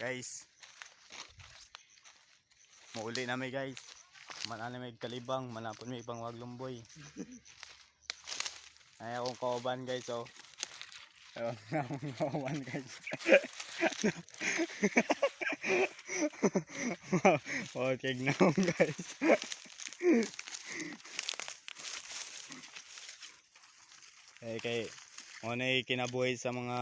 Guys, muuli na may guys. Manana may kalibang, manapon may pang waglumboy. Ay akong kauban guys oh. Ayun akong kauban guys. Okay na guys. Kay ano kinabuhi sa mga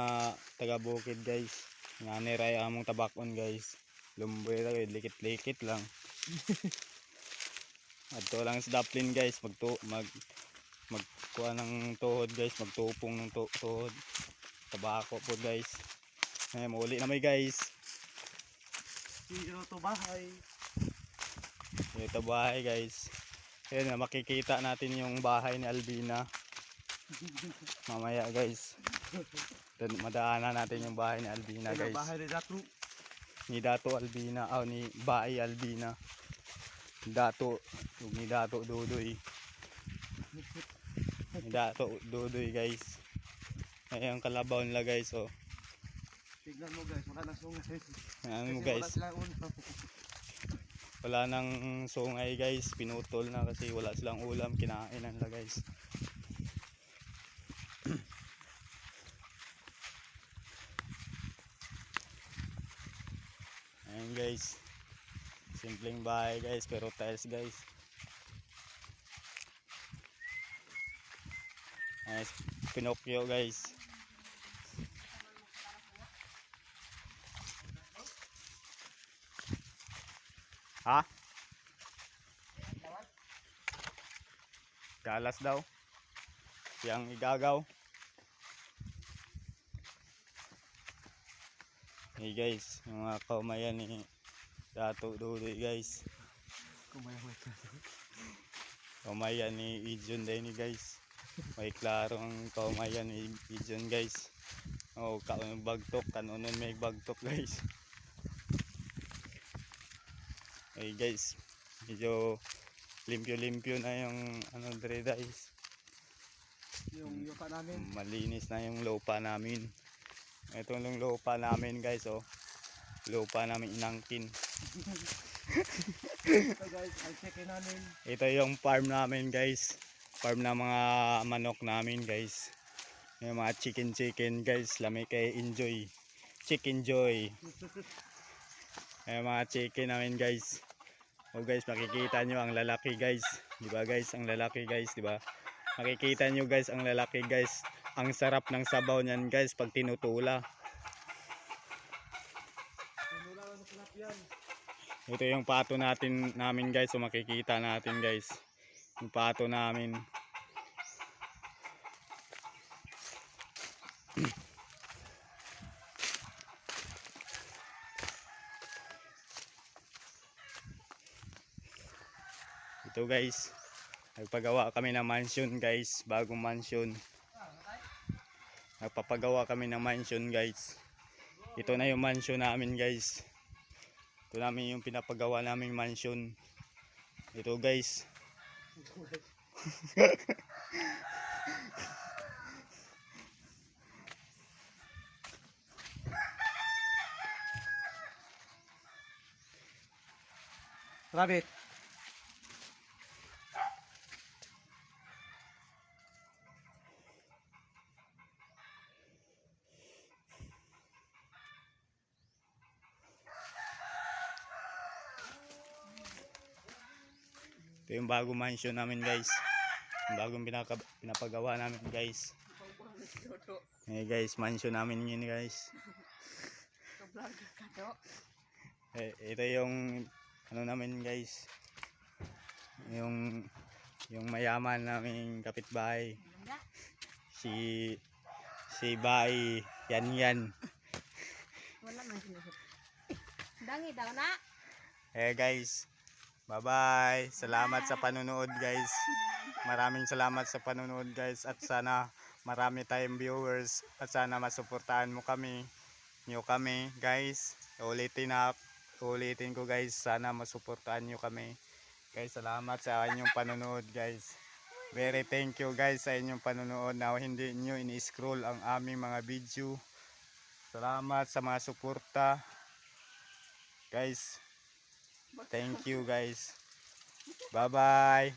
taga-bukid guys. Nga niray among tabakon guys. Lumboy ra likit-likit lang. Adto lang sa daplin guys, magkuha ng tuhod guys, magtupong ng tuhod. Tabako po guys. Ay mauli na may guys. Dito to bahay. Ito bahay guys. Ayun na makikita natin yung bahay ni Albina. Mamaya guys. Madaanan natin yung bahay ni Albina guys. Bahay ni Dato. Ni Dato Albina, ni Baay Albina. Dato, ni Dato Dudoy. Ni Dato Dudoy guys. Ayan kalabaw nila guys oh. Tignan mo guys, wala nang sungay. Ayan mo guys. Wala nang sungay guys, pinutol na kasi wala silang ulam, kinain nila guys. Ayan guys. Simpleng bahay guys pero tiles guys. Ayan, Pinocchio guys. Ha? Galas daw. Yang igagaw. Hey guys, yung mga kaumayan ni Dato Dudoy guys. Kaumayan ni Ijon din ni guys. May klaro ang kaumayan ni Ijon guys. Oh, kaon bagtok, kanunon may bagtok guys. Hey guys, medyo limpyo-limpyo na yung ano dire guys. Yung lupa namin. Malinis na yung lupa namin. Ito yung lupa namin guys oh. Lupa namin inangkin. Ito guys, ang chicken namin. Ito yung farm namin guys. Farm na mga manok namin guys. Yung mga chicken guys. Lami kay enjoy. Chicken joy. Yung mga chicken namin guys. Oh guys, makikita nyo ang lalaki guys. Diba guys, ang lalaki guys, diba? Makikita nyo guys, ang lalaki guys. Ang sarap ng sabaw niyan guys pag tinutula. Ito yung pato namin guys, so makikita natin guys. Yung pato namin. Ito guys, nagpagawa kami ng mansion guys, bagong mansion. Nagpapagawa kami ng mansion guys. Ito na yung mansion namin guys. Ito namin yung pinapagawa naming mansion. Ito guys. Rabbit. Ito yung bagong mansion namin guys. Yung bagong pinapagawa namin guys. Hey guys, mansion namin yun guys. Ito yung ano namin guys. Yung mayaman naming kapitbahay. Si Bay yan. Wala man sinusot. Dangi daw na. Guys. Bye-bye. Salamat sa panonood guys. Maraming salamat sa panonood guys at sana marami tayong viewers at sana masuportahan mo kami. Niyo kami guys. Ulitin ko guys, sana masuportahan niyo kami. Guys, salamat sa inyong panonood guys. Very thank you guys sa inyong panonood na hindi niyo ini-scroll ang aming mga video. Salamat sa mga suporta. Guys, thank you guys. Bye-bye.